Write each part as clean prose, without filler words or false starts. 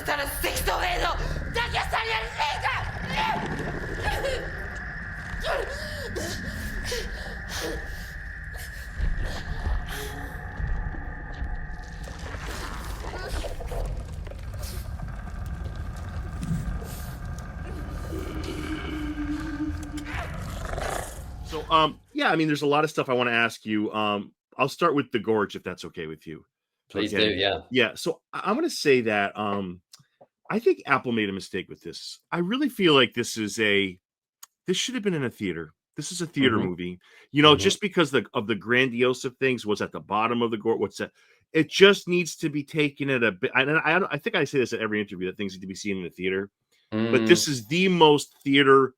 hasta el sexto dedo. ¡Deje salir So, yeah, I mean, there's a lot of stuff I want to ask you. I'll start with the Gorge, if that's okay with you. Please Okay. do, yeah. Yeah. So I'm going to say that I think Apple made a mistake with this. I really feel like this should have been in a theater. This is a theater movie, just because of the grandiose of things. What's at the bottom of the Gorge? What's that? It just needs to be taken at a bit. I think I say this at every interview, that things need to be seen in a theater. But this is the most theater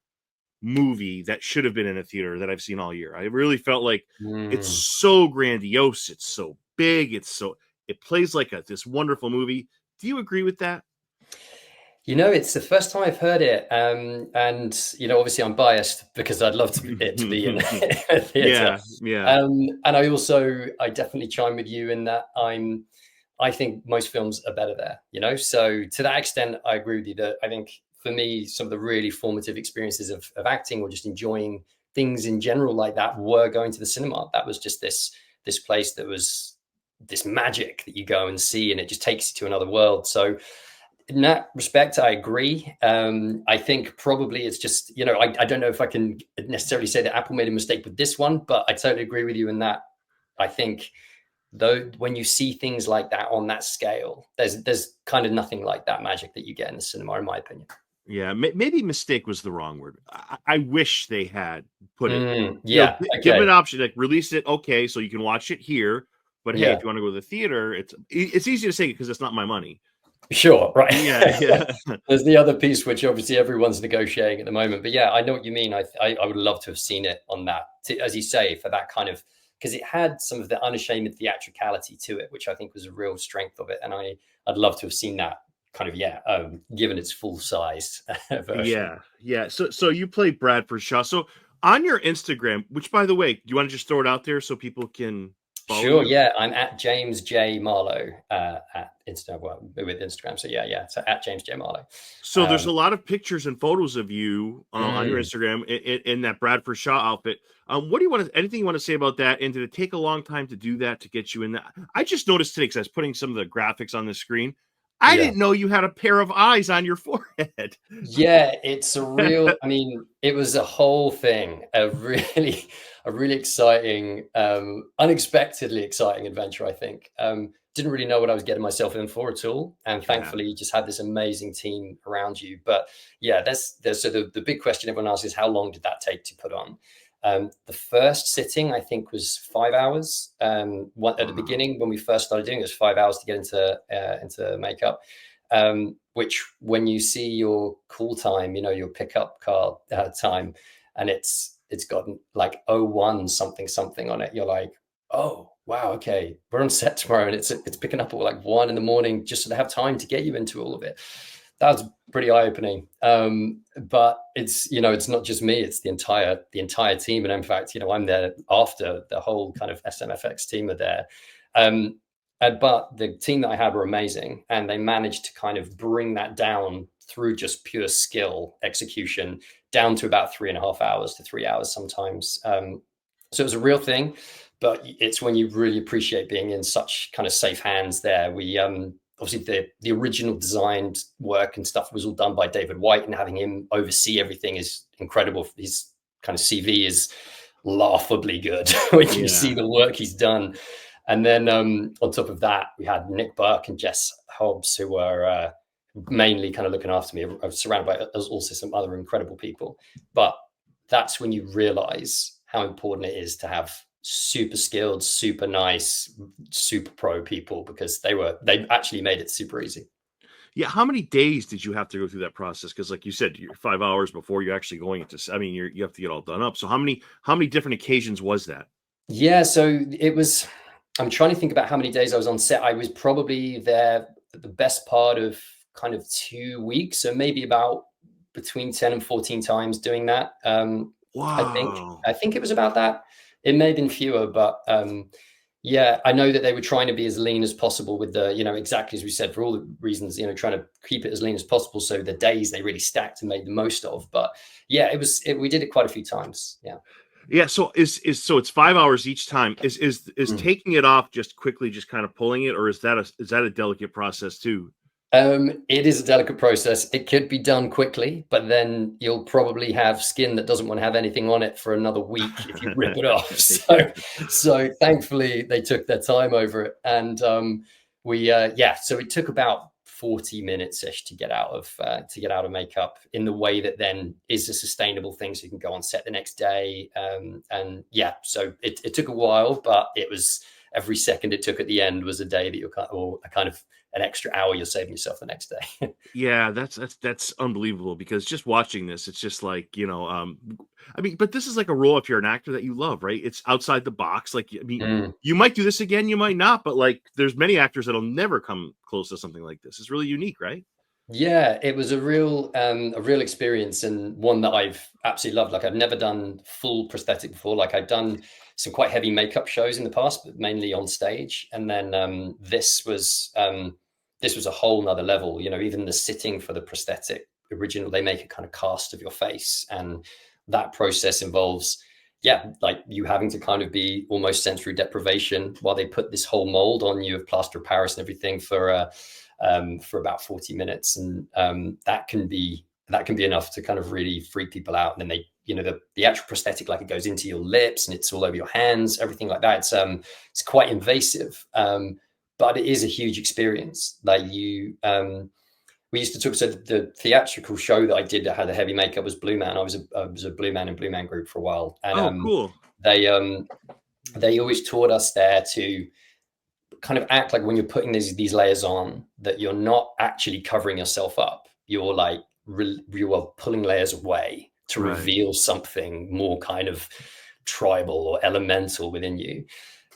movie that should have been in a theater that I've seen all year. I really felt like it's so grandiose, it's so big, it plays like this wonderful movie. Do you agree with that? It's the first time I've heard it, and obviously I'm biased because I'd love it to be in a theater. Yeah. And I definitely chime with you in that I think most films are better there. So to that extent, I agree with you that I think for me, some of the really formative experiences of acting or just enjoying things in general like that were going to the cinema. That was just this place that was this magic that you go and see, and it just takes you to another world. So in that respect, I agree. I think probably it's just, I don't know if I can necessarily say that Apple made a mistake with this one, but I totally agree with you in that. I think though, when you see things like that on that scale, there's kind of nothing like that magic that you get in the cinema, in my opinion. Yeah, maybe mistake was the wrong word. I wish they had put it. Okay. Give them an option, like release it. Okay, so you can watch it here. But hey, Yeah. if you want to go to the theater, it's easy to say because it's not my money. Sure, right. Yeah. There's the other piece, which obviously everyone's negotiating at the moment. But yeah, I know what you mean. I would love to have seen it on that, as you say, for that kind of, because it had some of the unashamed theatricality to it, which I think was a real strength of it. And I'd love to have seen that kind of, given its full size version. Yeah. So you play Bradford Shaw. So on your Instagram, which by the way, do you want to just throw it out there so people can follow Sure. you? Yeah, I'm at James J Marlowe at Instagram. Well, with Instagram. So yeah. So at James J Marlowe. So there's a lot of pictures and photos of you on your Instagram in that Bradford Shaw outfit. What do you want to? Anything you want to say about that? And did it take a long time to do that, to get you in that? I just noticed today, because I was putting some of the graphics on the screen. I didn't know you had a pair of eyes on your forehead. Yeah, it's a real, I mean, it was a whole thing, a really exciting, unexpectedly exciting adventure, I think. Didn't really know what I was getting myself in for at all. And thankfully, you just had this amazing team around you. But yeah, so the big question everyone asks is, how long did that take to put on? The first sitting, I think, was 5 hours. At the beginning, when we first started doing it, was 5 hours to get into makeup. Which, when you see your call time, your pickup car time, and it's gotten like 01 something on it, you're like, oh wow, okay, we're on set tomorrow, and it's picking up at like 1 a.m. just so they have time to get you into all of it. That was pretty eye-opening. But it's not just me, it's the entire team. And in fact, I'm there after the whole kind of SMFX team are there. But the team that I had were amazing, and they managed to kind of bring that down through just pure skill execution down to about 3.5 hours to 3 hours sometimes. So it was a real thing, but it's when you really appreciate being in such kind of safe hands there. We obviously the original designed work and stuff was all done by David White, and having him oversee everything is incredible. His kind of CV is laughably good when you see the work he's done. And then on top of that, we had Nick Burke and Jess Hobbs, who were mainly kind of looking after me. I was surrounded by also some other incredible people. But that's when you realize how important it is to have super skilled, super nice, super pro people, because they actually made it super easy. Yeah. How many days did you have to go through that process? Because like you said, you're 5 hours before you're actually going into, you have to get all done up. So how many different occasions was that? Yeah. So it was, I'm trying to think about how many days I was on set. I was probably there the best part of kind of 2 weeks. So maybe about between 10 and 14 times doing that. Wow. I think it was about that. It may have been fewer, but Yeah, I know that they were trying to be as lean as possible with the, exactly as we said, for all the reasons, trying to keep it as lean as possible. So the days they really stacked and made the most of. But yeah, we did it quite a few times. Yeah. Yeah, so so it's 5 hours each time. Is Mm. taking it off just quickly, just kind of pulling it, or is that a delicate process too? It is a delicate process. It could be done quickly, but then you'll probably have skin that doesn't want to have anything on it for another week if you rip it off. So thankfully they took their time over it, and so it took about 40 minutes ish to get out of makeup in the way that then is a sustainable thing, so you can go on set the next day. And yeah, so it took a while, but it was every second it took at the end was a day that you're kind of an extra hour you're saving yourself the next day. Yeah, that's unbelievable, because just watching this, it's just like, I mean, but this is like a role, if you're an actor that you love, right? It's outside the box. Like, I mean, Mm. you might do this again, you might not, but like, there's many actors that'll never come close to something like this. It's really unique, right? Yeah, it was a real experience, and one that I've absolutely loved. Like, I've never done full prosthetic before. Like, I'd done some quite heavy makeup shows in the past, but mainly on stage. And then this was a whole nother level. Even the sitting for the prosthetic original, they make a kind of cast of your face, and that process involves, yeah, like you having to kind of be almost sensory deprivation while they put this whole mold on you of plaster of Paris and everything for about 40 minutes. And that can be enough to kind of really freak people out. And then the actual prosthetic, like, it goes into your lips and it's all over your hands, everything like that. It's quite invasive, but it is a huge experience. Like, we used to talk. So the theatrical show that I did that had the heavy makeup was Blue Man. I was a Blue Man in Blue Man group for a while, and Oh, cool. they always taught us there to kind of act like when you're putting these layers on, that you're not actually covering yourself up. You're like you are pulling layers away to Right. reveal something more kind of tribal or elemental within you.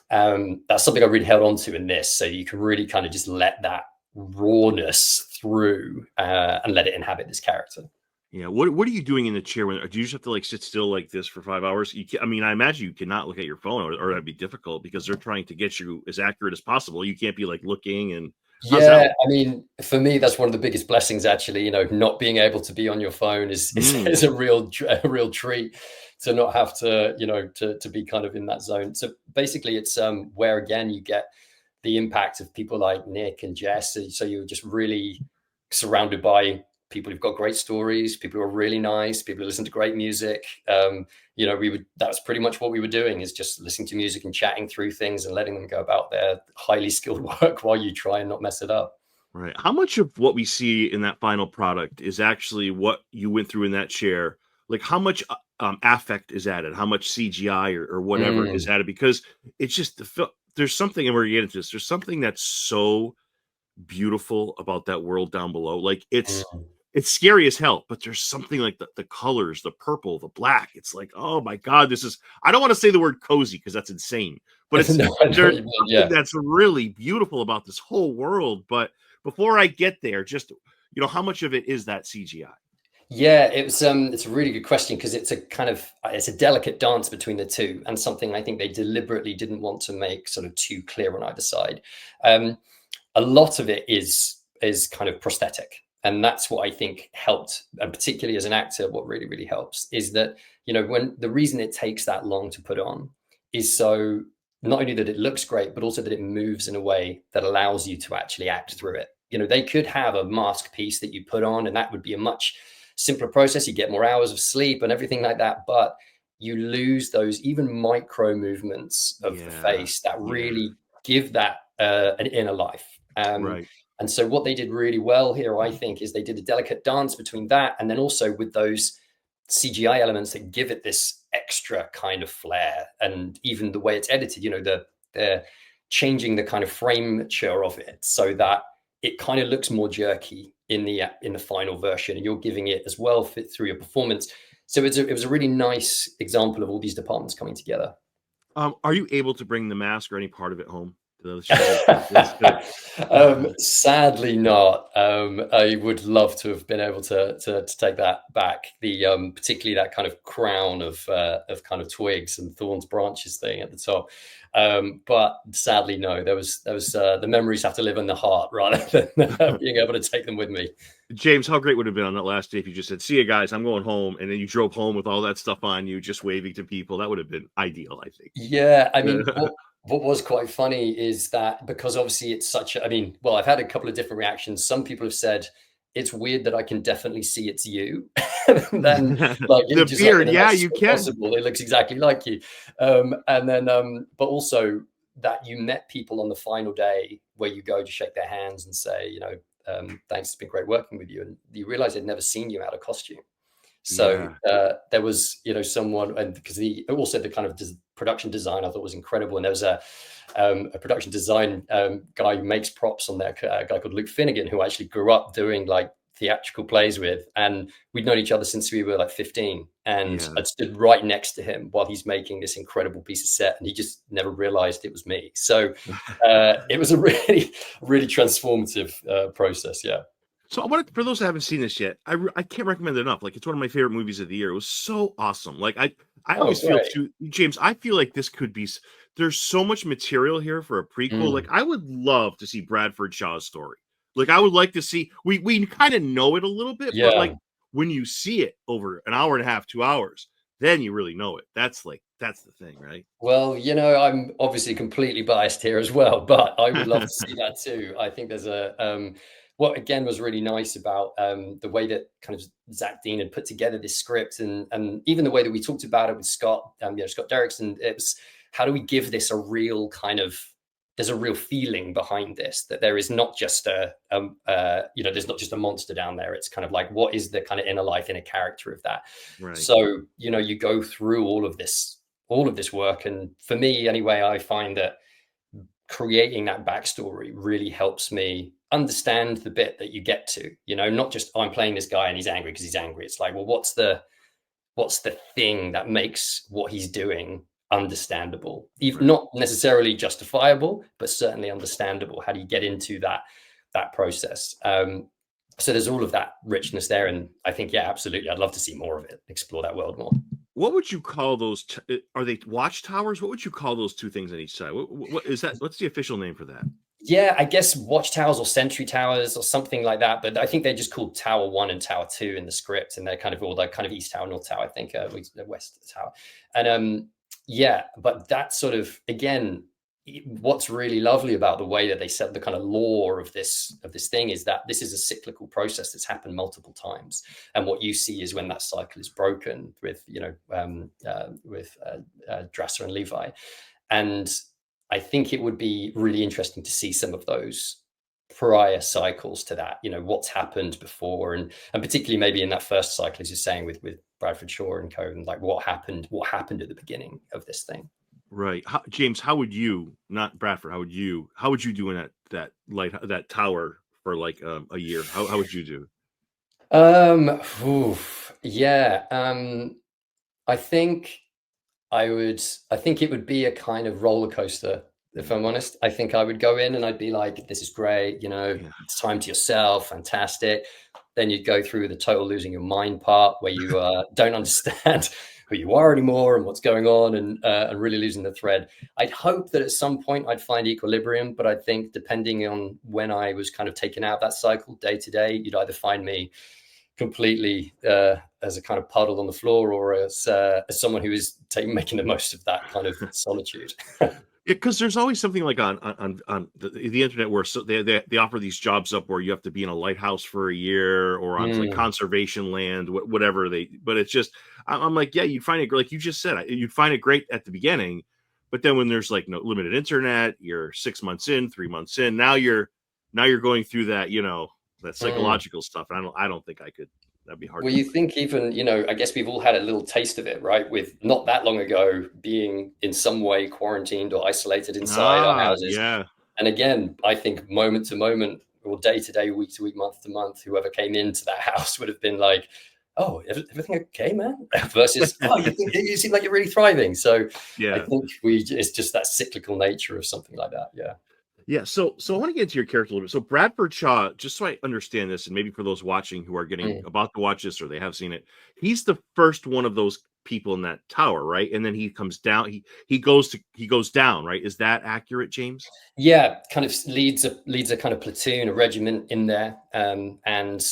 That's something I really held on to in this. So you can really kind of just let that rawness through and let it inhabit this character. Yeah. What are you doing in the chair when, do you just have to like sit still like this for 5 hours? I mean, I imagine you cannot look at your phone, or that'd be difficult, because they're trying to get you as accurate as possible. You can't be like looking and Yeah, I mean, for me, that's one of the biggest blessings, actually. Not being able to be on your phone is a real treat, to not have to, to be kind of in that zone. So basically, it's where, again, you get the impact of people like Nick and Jess. So you're just really surrounded by people who've got great stories, people who are really nice, people who listen to great music. That's pretty much what we were doing, is just listening to music and chatting through things and letting them go about their highly skilled work while you try and not mess it up. Right. How much of what we see in that final product is actually what you went through in that chair? Like, how much affect is added? How much CGI or whatever is added? Because it's just there's something, and we're getting into this. There's something that's so beautiful about that world down below. Like, it's scary as hell, but there's something like the colors, the purple, the black. It's like, oh my God, I don't want to say the word cozy, because that's insane, but it's there's something that's really beautiful about this whole world. But before I get there, just, how much of it is that CGI? Yeah, it's a really good question, because it's a delicate dance between the two, and something I think they deliberately didn't want to make sort of too clear on either side. A lot of it is kind of prosthetic, and that's what I think helped. And particularly as an actor, what really, really helps is that, when the reason it takes that long to put on is so not only that it looks great, but also that it moves in a way that allows you to actually act through it. They could have a mask piece that you put on, and that would be a much simpler process. You get more hours of sleep and everything like that, but you lose those even micro movements of the face that really give that an inner life. Right. And so what they did really well here, I think, is they did a delicate dance between that, and then also with those CGI elements that give it this extra kind of flair. And even the way it's edited, they're changing the kind of framature of it so that it kind of looks more jerky in the final version, and you're giving it as well fit through your performance. So it was a really nice example of all these departments coming together. Are you able to bring the mask or any part of it home? That's good. Sadly not. I would love to have been able to take that back. The particularly that kind of crown of kind of twigs and thorns branches thing at the top. But sadly, no. There was the memories have to live in the heart rather than being able to take them with me. James, how great would it have been on that last day if you just said, "See you guys, I'm going home," and then you drove home with all that stuff on you, just waving to people? That would have been ideal, I think. Yeah, I mean, what was quite funny is that because obviously it's such a, I mean, well, I've had a couple of different reactions. Some people have said it's weird that I can definitely see it's you. Then like The just like in beard, the yeah, nicest you way can. possible. It looks exactly like you. And then but also that you met people on the final day where you go to shake their hands and say, you know, thanks, it's been great working with you. And you realize they'd never seen you out of costume. So Yeah. there was, you know, someone, and because the kind of production design I thought was incredible, and there was a production design guy who makes props on there, a guy called Luke Finnegan, who I actually grew up doing like theatrical plays with, and we'd known each other since we were like 15, and Yeah. I'd stood right next to him while he's making this incredible piece of set, and he just never realized it was me. So it was a really transformative process. Yeah. So I want for those that haven't seen this yet, I can't recommend it enough. Like, it's one of my favorite movies of the year. It was so awesome. Like, I Oh, always feel great. too, James, I feel like this could be there's so much material here for a prequel. Like, Mm. I would love to see Bradford Shaw's story. Like, I would like to see, we kind of know it a little bit, but Yeah. like when you see it over an hour and a half, 2 hours, then you really know it. That's the thing, right? Well, you know, I'm obviously completely biased here as well, but I would love to see that too. I think there's what again was really nice about the way that kind of Zach Dean had put together this script, and even the way that we talked about it with Scott, Scott Derrickson. It was, how do we give this a real kind of, there's a real feeling behind this, that there is not just there's not just a monster down there. It's kind of like, what is the kind of inner life, inner character of that? Right. So, you know, you go through all of this work, and for me anyway, I find that creating that backstory really helps me understand the bit that you get to, you know, not just, oh, I'm playing this guy and he's angry because he's angry. It's like, well, what's the thing that makes what he's doing understandable, even Right. not necessarily justifiable, but certainly understandable? How do you get into that process? So there's all of that richness there, and I think, yeah, absolutely, I'd love to see more of it, explore that world more. What would you call those? Are they watchtowers? What would you call those two things on each side? What is that? What's the official name for that? Yeah, I guess watchtowers or sentry towers or something like that. But I think they're just called Tower 1 and Tower 2 in the script, and they're kind of all the kind of East Tower, North Tower, I think, West Tower. And yeah, but that sort of, again, what's really lovely about the way that they set the kind of lore of this thing is that this is a cyclical process that's happened multiple times, and what you see is when that cycle is broken with, you know, with Drasser and Levi. And I think it would be really interesting to see some of those prior cycles to that, you know, what's happened before, and particularly maybe in that first cycle, as you're saying, with Bradford Shaw and co, and like what happened at the beginning of this thing. Right. James, how would you, not Bradford, how would you do in that tower for like a year? How would you do? Yeah. I think I think it would be a kind of roller coaster, if I'm honest. I think I would go in and I'd be like, this is great, you know, Yeah. it's time to yourself, fantastic. Then you'd go through the total losing your mind part where you don't understand who you are anymore and what's going on, and really losing the thread. I'd hope that at some point I'd find equilibrium, but I think depending on when I was kind of taken out of that cycle day to day, you'd either find me completely as a kind of puddle on the floor, or as someone who is making the most of that kind of solitude. Because there's always something like on the internet where they offer these jobs up where you have to be in a lighthouse for a year or on like conservation land, whatever but it's just, I'm like, yeah, you'd find it, like you just said, you'd find it great at the beginning, but then when there's like no limited internet, you're 6 months in, 3 months in, now you're going through that, you know, that psychological stuff. And I don't think I could. That'd be hard. Well, you think even, you know, I guess we've all had a little taste of it, right? With not that long ago being in some way quarantined or isolated inside our houses. Yeah. And again, I think moment to moment or day to day, week to week, month to month, whoever came into that house would have been like, oh, everything okay, man? Versus, oh, you seem like you're really thriving. So Yeah. I think it's just that cyclical nature of something like that. Yeah. Yeah, so I want to get into your character a little bit. So Bradford Shaw, just so I understand this, and maybe for those watching who are getting Mm. about to watch this or they have seen it, he's the first one of those people in that tower, right? And then he comes down. He goes down, right? Is that accurate, James? Yeah, kind of leads a kind of platoon, a regiment in there, and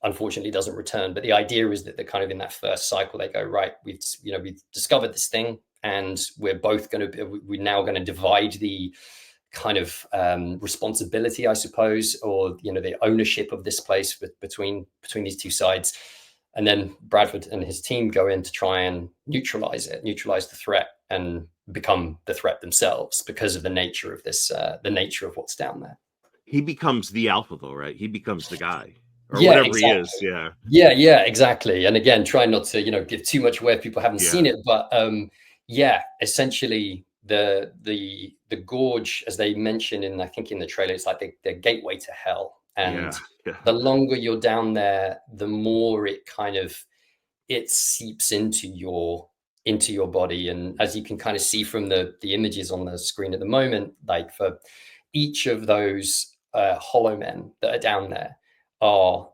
unfortunately doesn't return. But the idea is that they're kind of in that first cycle, they go, right, we've discovered this thing, and we're both going to we're now going to divide the kind of responsibility, I suppose, or the ownership of this place between these two sides. And then Bradford and his team go in to try and neutralize the threat, and become the threat themselves because of the nature of this, the nature of what's down there. He becomes the alpha, though, right? He becomes the guy or Yeah, whatever he is. exactly. Yeah, Yeah, exactly. And again, try not to give too much away if people haven't yeah, seen it, but yeah, essentially the gorge, as they mention in, I think, in the trailer, it's like the gateway to hell. And yeah, yeah, the longer you're down there, the more it seeps into your body. And as you can kind of see from the images on the screen at the moment, like, for each of those hollow men that are down there are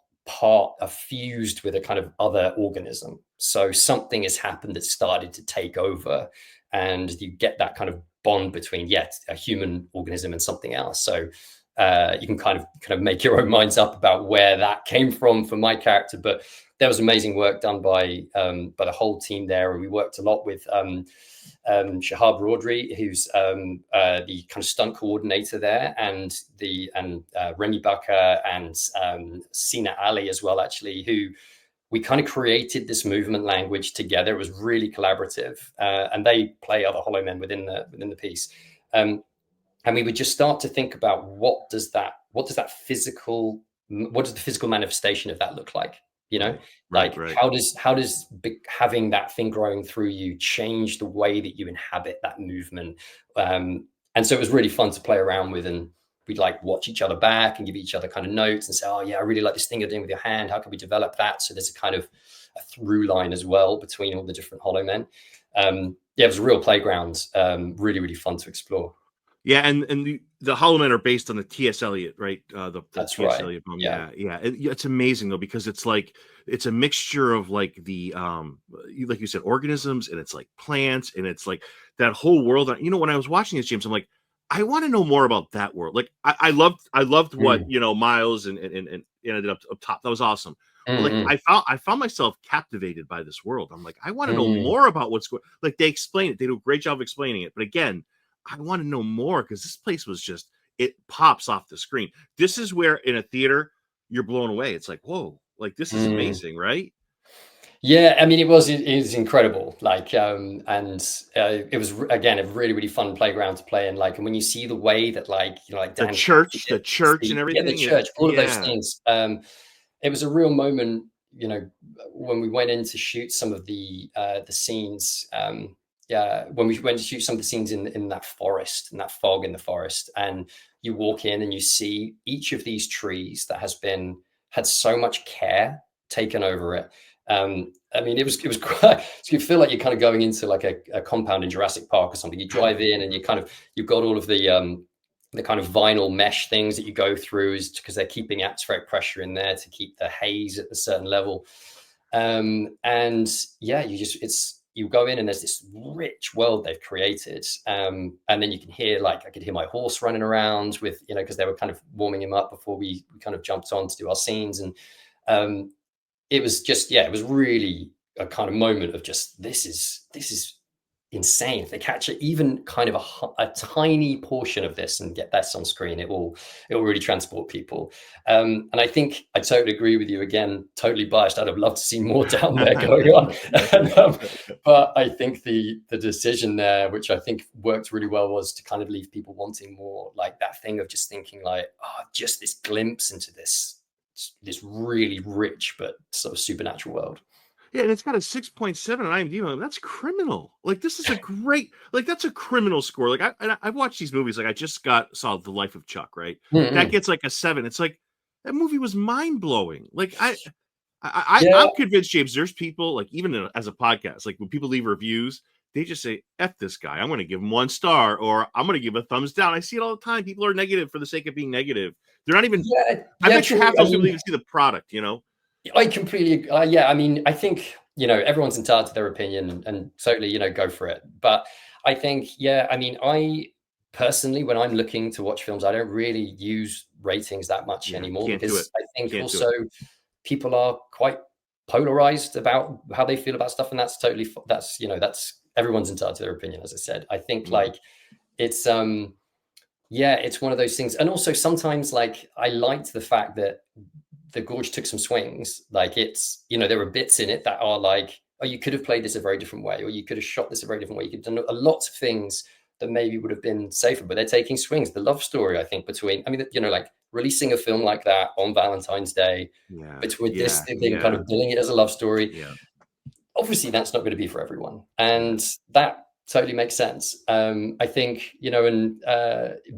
fused with a kind of other organism. So something has happened that started to take over, and you get that kind of bond between, yet a human organism and something else. So you can kind of make your own minds up about where that came from for my character. But there was amazing work done by the whole team there, and we worked a lot with Shahab Raudry, who's the kind of stunt coordinator there, and Remy Bakker and Sina Ali as well, actually, who we kind of created this movement language together. It was really collaborative, and they play other Hollow Men within the piece. And we would just start to think about what does the physical manifestation of that look like? Like, right. how does having that thing growing through you change the way that you inhabit that movement? And so it was really fun to play around with, and we'd like watch each other back and give each other kind of notes and say, oh yeah, I really like this thing you're doing with your hand. How can we develop that? So there's a kind of a through line as well between all the different Hollow Men. Yeah, it was a real playground. Really, really fun to explore. Yeah, and the Hollow Men are based on the T.S. Eliot, right? The That's T.S. right. Eliot poem. Yeah. Yeah. It's amazing though, because it's like it's a mixture of like the like you said, organisms, and it's like plants, and it's like that whole world. When I was watching this, James, I'm like, I want to know more about that world. Like I loved what Mm. Miles and ended up top. That was awesome. But like Mm, I found myself captivated by this world. I'm like, I want to know mm. more about what's going. Like they explain it. They do a great job of explaining it. But again, I want to know more, because this place was just, it pops off the screen. This is where in a theater you're blown away. It's like, whoa, like this is Mm. amazing, right? Yeah, I mean, it was incredible. Like, and it was, again, a really, really fun playground to play in. Like, and when you see the way that, like, like The Dan captured church, it, the church and the everything. church, all of those Yeah. things. It was a real moment, when we went in to shoot some of the scenes. Yeah, when we went to shoot some of the scenes in that forest, in that fog in the forest, and you walk in and you see each of these trees that had so much care taken over it. I mean, it was quite. So you feel like you're kind of going into like a compound in Jurassic Park or something. You drive in and you've got all of the kind of vinyl mesh things that you go through, is because they're keeping atmospheric pressure in there to keep the haze at a certain level. And yeah, you go in and there's this rich world they've created. And then you can hear, like, I could hear my horse running around with, because they were kind of warming him up before we kind of jumped on to do our scenes. And it was just, yeah, it was really a kind of moment of just, this is insane. If they catch it, even kind of a tiny portion of this, and get that on screen, it will really transport people. And I think I totally agree with you. Again, totally biased. I'd have loved to see more down there going on. But I think the decision there, which I think worked really well, was to kind of leave people wanting more, like that thing of just thinking like, oh, just this glimpse into this really rich but sort of supernatural world. Yeah, and it's got a 6.7 on IMDb. That's criminal. Like this is a great, like that's a criminal score. Like I've watched these movies. Like I just saw The Life of Chuck, right? That gets like a 7. It's like that movie was mind blowing. Like Yeah. I'm convinced, James. There's people like, even as a podcast, like when people leave reviews, they just say, F this guy. I'm going to give him 1 star, or I'm going to give a thumbs down. I see it all the time. People are negative for the sake of being negative. They're not even, I bet you half those people even see the product, you know? I completely, yeah. I mean, I think, everyone's entitled to their opinion and totally, go for it. But I think, yeah, I mean, I personally, when I'm looking to watch films, I don't really use ratings that much anymore, because I think also people are quite polarized about how they feel about stuff. And that's totally, that's everyone's entitled to their opinion. As I said, I think like it's, yeah, it's one of those things. And also sometimes, like, I liked the fact that the Gorge took some swings. Like, it's, there were bits in it that are like, oh, you could have played this a very different way, or you could have shot this a very different way. You could have done a lot of things that maybe would have been safer, but they're taking swings. The love story, I think, between, I mean, like releasing a film like that on Valentine's Day, with this thing, kind of billing it as a love story. Obviously that's not going to be for everyone. And that totally makes sense. I think,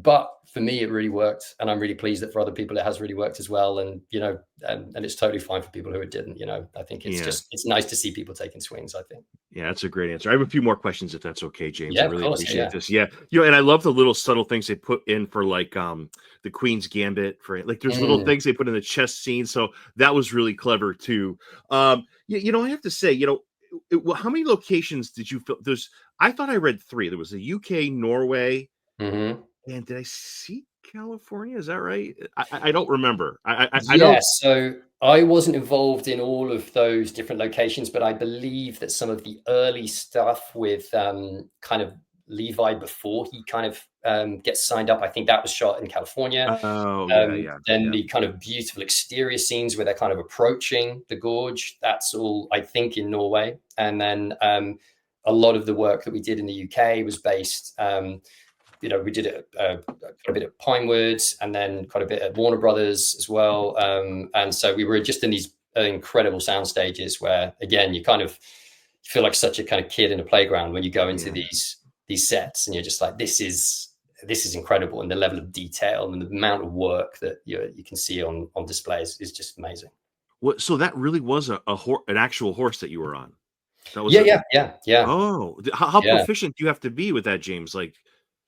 but for me, it really worked. And I'm really pleased that for other people, it has really worked as well. And, and it's totally fine for people who it didn't, I think it's just, it's nice to see people taking swings, I think. Yeah, that's a great answer. I have a few more questions, if that's okay, James. Yeah, I really appreciate this. Yeah. And I love the little subtle things they put in for like the Queen's Gambit, for like there's little things they put in the chess scene. So that was really clever too. I have to say, how many locations did you film? I thought I read 3. There was a UK, Norway, and did I see California? Is that right? I don't remember. I don't. So I wasn't involved in all of those different locations, but I believe that some of the early stuff with kind of Levi before he kind of gets signed up, I think that was shot in California. Then the kind of beautiful exterior scenes where they're kind of approaching the gorge, that's all, I think, in Norway. And then a lot of the work that we did in the UK was based, we did a bit at Pinewood, and then quite a bit at Warner Brothers as well. And so we were just in these incredible sound stages where, again, you kind of feel like such a kind of kid in a playground when you go into these sets, and you're just like, this is incredible. And the level of detail and the amount of work that you can see on displays is just amazing. So that really was an actual horse that you were on? That was yeah. Oh, how proficient do you have to be with that, James? Like,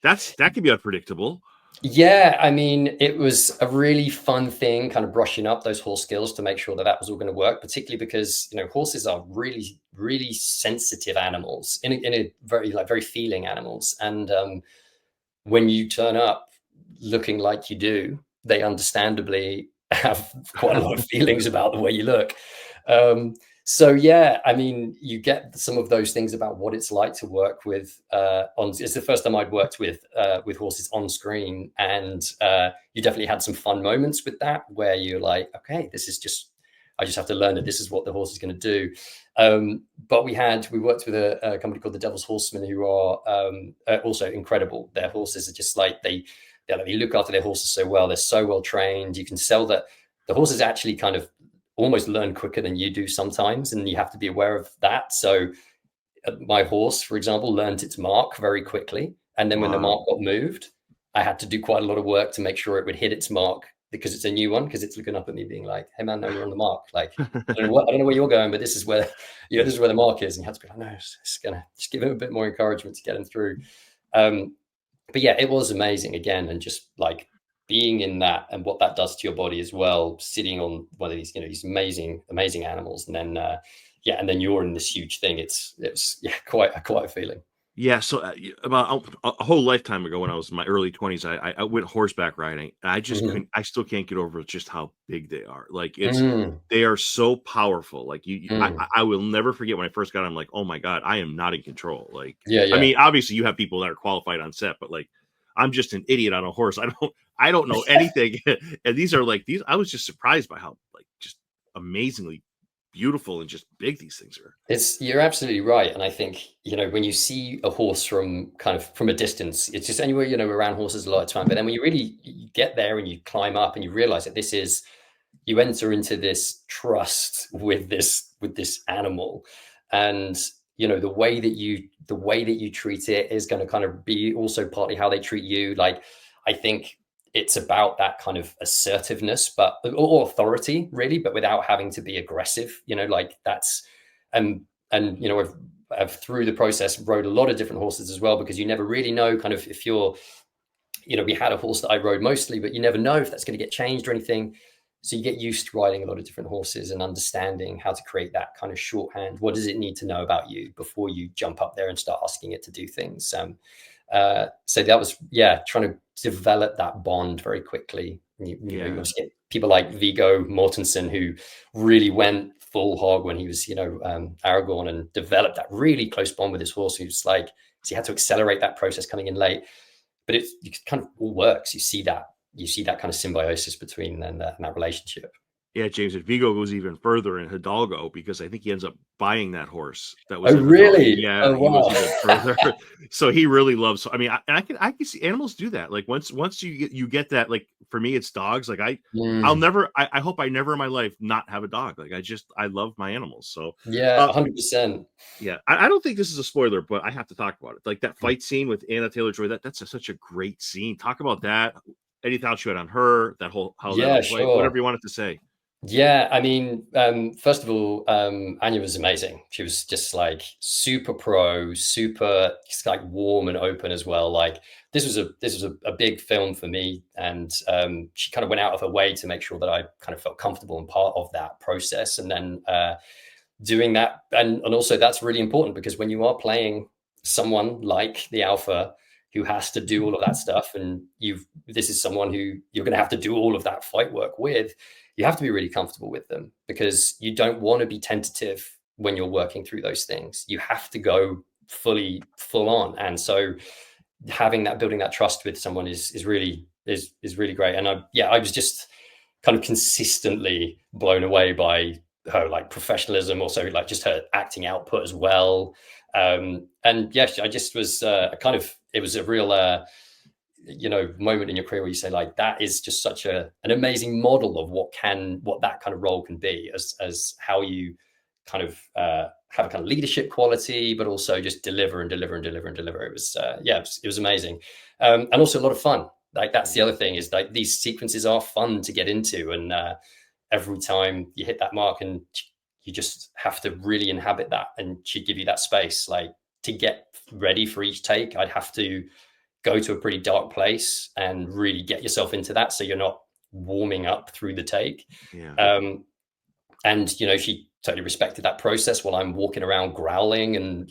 that could be unpredictable. Yeah, I mean, it was a really fun thing, kind of brushing up those horse skills to make sure that was all going to work, particularly because, horses are really, really sensitive animals, in a very feeling animals. And when you turn up looking like you do, they understandably have quite a lot of feelings about the way you look. So yeah, I mean, you get some of those things about what it's like to work with it's the first time I'd worked with horses on screen, and you definitely had some fun moments with that where you're like, okay, I just have to learn that this is what the horse is going to do. But we worked with a company called the Devil's Horsemen, who are also incredible. Their horses are just like, they look after their horses so well. They're so well trained. You can tell that the horses actually kind of almost learn quicker than you do sometimes, and you have to be aware of that. So my horse, for example, learned its mark very quickly, and then when the mark got moved, I had to do quite a lot of work to make sure it would hit its mark, because it's a new one, because it's looking up at me being like, hey man, no, you're on the mark. Like, I don't know where you're going, but this is where this is where the mark is. And you have to be like, no, it's gonna just give him a bit more encouragement to get him through. But yeah, it was amazing again, and just like being in that and what that does to your body as well, sitting on one of these, these amazing animals, and then and then you're in this huge thing. It was quite a feeling. Yeah, so about a whole lifetime ago, when I was in my early 20s, I went horseback riding. I just couldn't. I still can't get over just how big they are. Like, they are so powerful. Like I will never forget when I first got. I'm like, oh my god, I am not in control. Like, I mean, obviously you have people that are qualified on set, but like, I'm just an idiot on a horse. I don't know anything. And these are like these. I was just surprised by how like just amazingly beautiful and just big these things are. You're absolutely right. And I think, when you see a horse from a distance, it's just anywhere, around horses a lot of time. But then when you get there and you climb up and you realize that you enter into this trust with this animal, and the way that you treat it is going to kind of be also partly how they treat you. Like, I think it's about that kind of assertiveness, or authority really, but without having to be aggressive, like that's, and I've through the process rode a lot of different horses as well, because you never really know kind of if you're, we had a horse that I rode mostly, but you never know if that's going to get changed or anything. So you get used to riding a lot of different horses and understanding how to create that kind of shorthand. What does it need to know about you before you jump up there and start asking it to do things? So that was, trying to develop that bond very quickly. You must get people like Viggo Mortensen, who really went full hog when he was, Aragorn, and developed that really close bond with his horse. Who's like, so he had to accelerate that process coming in late, but it kind of all works. You see that kind of symbiosis between them and that relationship. Yeah, James, and Vigo goes even further in Hidalgo, because I think he ends up buying that horse. That was really? Yeah, oh, wow. He goes even further. So he really loves. I mean, I can see animals do that. Like once you get that. Like for me, it's dogs. Like I'll never. I hope I never in my life not have a dog. Like I love my animals. So 100%. Yeah, I don't think this is a spoiler, but I have to talk about it. Like that fight scene with Anna Taylor-Joy. That's such a great scene. Talk about that. Any thoughts you had on her? That whole sure. Whatever you wanted to say. Yeah, I mean, first of all, Anya was amazing. She was just like super pro, super just like warm and open as well. Like this was a big film for me, and she kind of went out of her way to make sure that I kind of felt comfortable and part of that process. And then doing that, and also that's really important, because when you are playing someone like the alpha who has to do all of that stuff, and this is someone who you're going to have to do all of that fight work with, you have to be really comfortable with them, because you don't want to be tentative when you're working through those things. You have to go full on. And so building that trust with someone is really great. And I was just kind of consistently blown away by her like professionalism, also like just her acting output as well. And yes, I just was it was a real moment in your career where you say like, that is just such an amazing model of what that kind of role can be, as how you kind of have a kind of leadership quality, but also just deliver and deliver and deliver and deliver. It was it was amazing, and also a lot of fun. Like that's the other thing, is like these sequences are fun to get into, and every time you hit that mark, and you just have to really inhabit that, and she'd give you that space. Like to get ready for each take, I'd have to go to a pretty dark place and really get yourself into that, so you're not warming up through the take. And she totally respected that process while I'm walking around growling and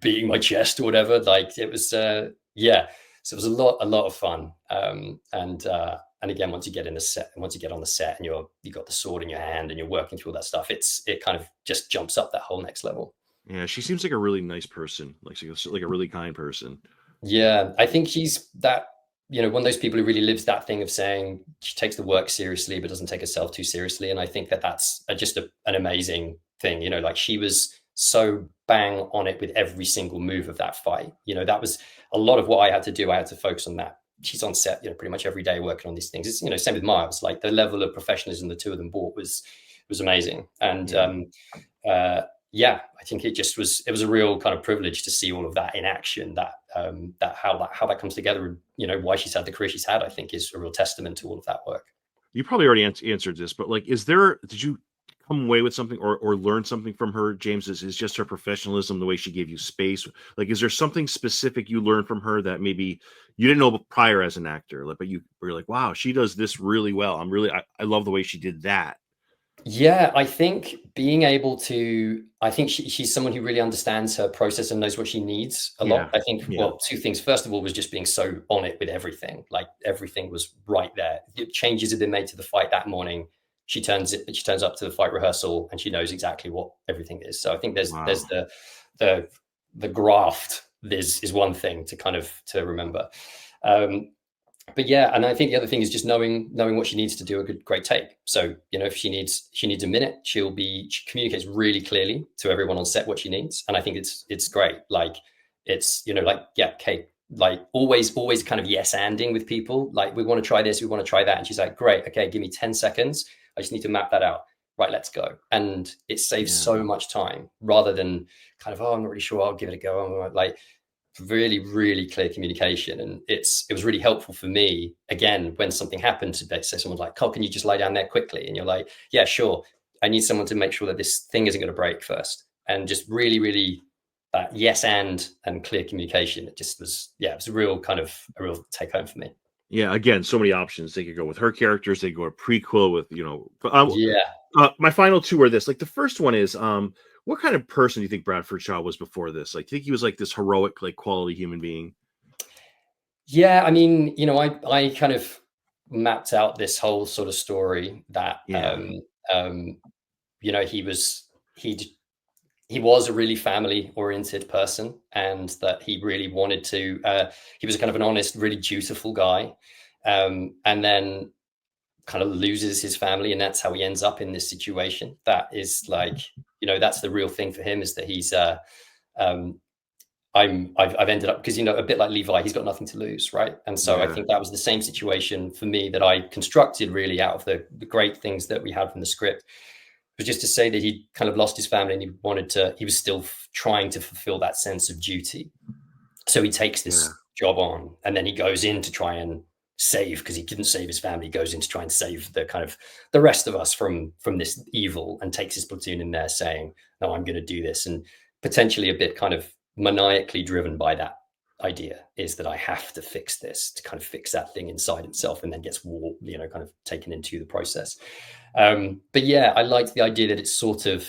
beating my chest or whatever. Like it was so it was a lot of fun. And again, once you get on the set and you got the sword in your hand and you're working through all that stuff, it kind of just jumps up that whole next level. Yeah, she seems like a really nice person, like a really kind person. Yeah, I think she's that, one of those people who really lives that thing of saying she takes the work seriously but doesn't take herself too seriously. And I think that's just an amazing thing. Like she was so bang on it with every single move of that fight. That was a lot of what I had to do. I had to focus on that. She's on set, pretty much every day working on these things. It's, same with Miles. Like the level of professionalism the two of them brought was amazing. And I think it was a real kind of privilege to see all of that in action. How that comes together, and why she's had the career she's had, I think is a real testament to all of that work. You probably already answered this, but like, did you come away with something or learn something from her, James? Is just her professionalism, the way she gave you space? Like, is there something specific you learned from her that maybe you didn't know prior as an actor, like, but you're like, wow, she does this really well. I love the way she did that. Yeah, I think being able to, she's someone who really understands her process and knows what she needs a lot. I think, well, two things. First of all, was just being so on it with everything. Like everything was right there. Changes had been made to the fight that morning. She turns up to the fight rehearsal and she knows exactly what everything is. So I think there's the graft is one thing to kind of to remember. But yeah, and I think the other thing is just knowing what she needs to do a great take. So, if she needs a minute, she communicates really clearly to everyone on set what she needs. And I think it's great. Like it's, Kate, like always kind of yes-anding with people. Like, we want to try this, we want to try that. And she's like, great, okay, give me 10 seconds. I just need to map that out. Right, let's go. And it saves so much time rather than kind of, I'm not really sure, I'll give it a go. Like, really, really clear communication. And it was really helpful for me, again, when something happened, to say someone's like, can you just lie down there quickly? And you're like, yeah, sure. I need someone to make sure that this thing isn't going to break first. and just really, really that yes and clear communication. It just was, yeah, it was a real take home for me. Yeah, again, so many options. They could go with her characters. They could go a prequel with, you know. My final two are this. Like the first one is, what kind of person do you think Bradford Shaw was before this? Like, do you think he was like this heroic, like quality human being? Yeah, I mean, you know, I kind of mapped out this whole sort of story that, you know, he was a really family oriented person, and that he really wanted to. He was kind of an honest, really dutiful guy, and then kind of loses his family, and that's how he ends up in this situation. That is like, you know, that's the real thing for him, is that he's um I've ended up, because, you know, a bit like Levi, he's got nothing to lose, right? And so I think that was the same situation for me that I constructed really out of the great things that we had from the script, was just to say that he kind of lost his family, and he was still trying to fulfill that sense of duty. So he takes this job on, and then he goes in to try and save, because he couldn't save his family, he goes in to try and save the rest of us from this evil, and takes his platoon in there saying, no, I'm going to do this. And potentially a bit kind of maniacally driven by that idea, is that I have to fix this, to kind of fix that thing inside himself, and then gets kind of taken into the process. But yeah, I liked the idea that it sort of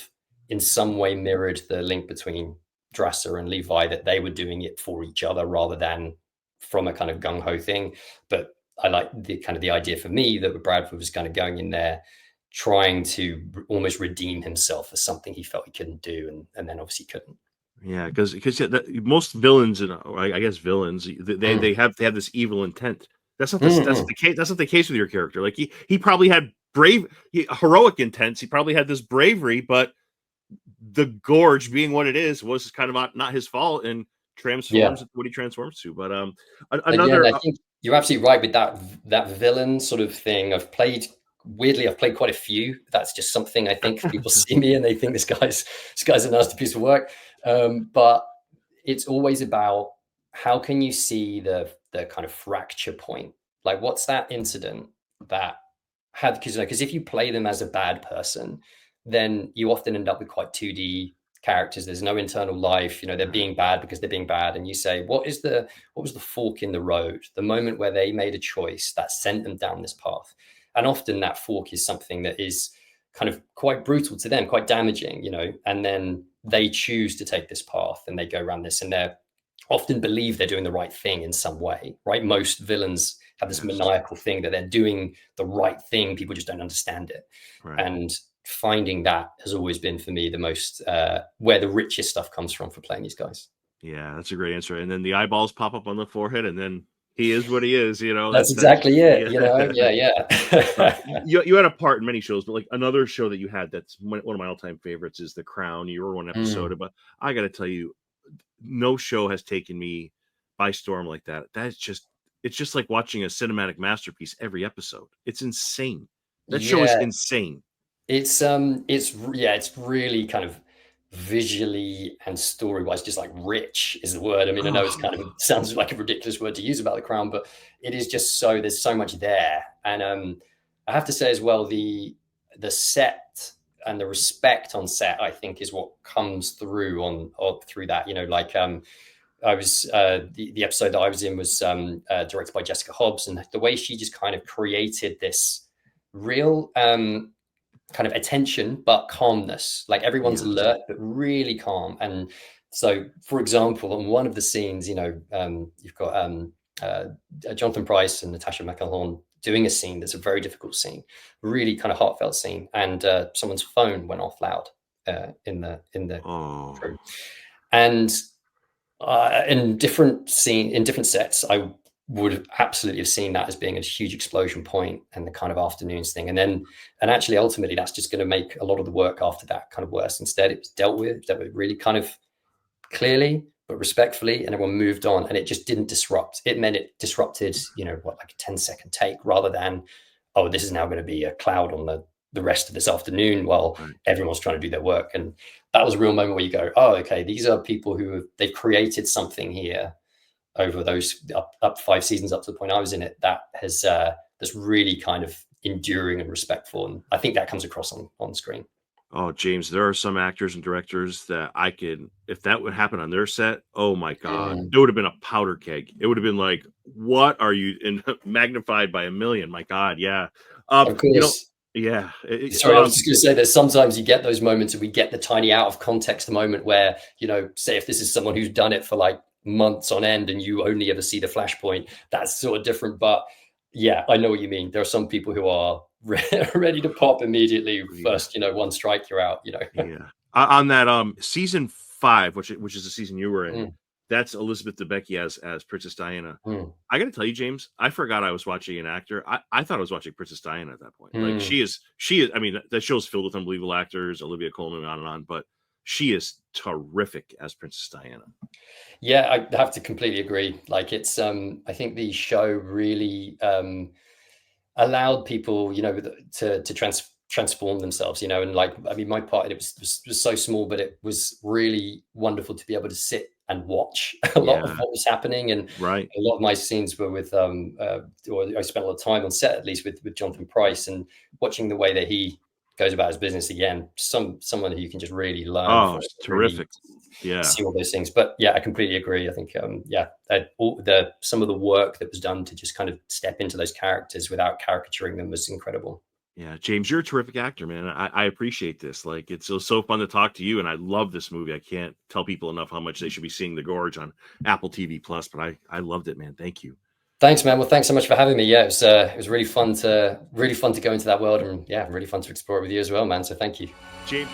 in some way mirrored the link between Dresser and Levi, that they were doing it for each other rather than from a kind of gung-ho thing. But I like the idea for me that Bradford was kind of going in there trying to almost redeem himself for something he felt he couldn't do, and then obviously couldn't. Yeah, because most villains, and I guess villains, they have this evil intent. That's not the case. That's not the case with your character. Like he probably had heroic intents. He probably had this bravery, but the Gorge, being what it is, was kind of not his fault, and transforms into what he transforms to. But another, again, I think you're absolutely right with that villain sort of thing. I've played quite a few. That's just something I think people see me and they think this guy's a nasty piece of work. But it's always about, how can you see the kind of fracture point? Like, what's that incident that had, because if you play them as a bad person, then you often end up with quite 2D characters. There's no internal life. You know, they're being bad because they're being bad. And you say, what was the fork in the road? The moment where they made a choice that sent them down this path. And often that fork is something that is kind of quite brutal to them, quite damaging, you know, and then they choose to take this path, and they go around this, and they're often believe they're doing the right thing in some way, right? Most villains have this maniacal thing that they're doing the right thing. People just don't understand it. Right. And finding that has always been for me the most, where the richest stuff comes from for playing these guys. Yeah, that's a great answer. And then the eyeballs pop up on the forehead, and then he is what he is, you know. That's exactly it. You know, you had a part in many shows, but like another show that you had that's one of my all-time favorites is The Crown. You were one episode, but I got to tell you, no show has taken me by storm like that. It's just like watching a cinematic masterpiece every episode. It's insane. That show is insane. It's really kind of visually and story-wise, just like rich is the word. I mean, I know it's kind of sounds like a ridiculous word to use about The Crown, but it is just there's so much there. And I have to say as well, the set and the respect on set, I think, is what comes through through that. You know, like I was the episode that I was in was directed by Jessica Hobbs, and the way she just kind of created this real kind of attention but calmness. Like everyone's alert but really calm. And so, for example, on one of the scenes, you know, you've got Jonathan Pryce and Natasha McElhone doing a scene that's a very difficult scene, really kind of heartfelt scene, and someone's phone went off loud in the room. And in different sets, I would absolutely have seen that as being a huge explosion point and the kind of afternoons thing. And actually, ultimately, that's just going to make a lot of the work after that kind of worse. Instead, it was dealt with really kind of clearly, but respectfully, and everyone moved on, and it just didn't disrupt. It meant it disrupted, you know, like a 10-second take, rather than, oh, this is now going to be a cloud on the rest of this afternoon while everyone's trying to do their work. And that was a real moment where you go, oh, okay, these are people they've created something here over those up 5 seasons, up to the point I was in it, that has that's really kind of enduring and respectful. And I think that comes across on screen. Oh, James, there are some actors and directors that I could, if that would happen on their set, oh my God, it would have been a powder keg. It would have been like, what are you, and magnified by a million? My God, yeah. Of You know, course. yeah. Sorry, I was just going to say that sometimes you get those moments and we get the tiny out of context moment where, you know, say if this is someone who's done it for like months on end and you only ever see the flashpoint, that's sort of different. But yeah, I know what you mean. There are some people who are ready to pop immediately. Yeah, First, you know, one strike, you're out, you know. yeah. On that season 5, which is the season you were in, Mm, that's Elizabeth Debicki as Princess Diana. mm, I got to tell you, James, I forgot I was watching an actor. I thought I was watching Princess Diana at that point. Like mm. she is. I mean, that show's filled with unbelievable actors, Olivia Colman, on and on. But she is terrific as Princess Diana. Yeah, I have to completely agree. Like it's, I think the show really allowed people, you know, to transform themselves, you know, and like, I mean, my part in it was so small, but it was really wonderful to be able to sit and watch a lot of Yeah, what was happening. And right. a lot of my scenes were with, or I spent a lot of time on set, at least with Jonathan Pryce, and watching the way that he goes about his business again, someone who you can just really learn Oh, from, it's really terrific. Yeah. see all those things. But yeah, I completely agree. I think yeah, some of the work that was done to just kind of step into those characters without caricaturing them was incredible. Yeah, James, you're a terrific actor, man. I appreciate this. Like, it's so fun to talk to you, and I love this movie. I can't tell people enough how much they should be seeing The Gorge on Apple TV Plus. But I loved it, man. Thank you, Thanks, man. Well, thanks so much for having me. Yeah, it was really fun to go into that world, and yeah, really fun to explore it with you as well, man. So thank you. James.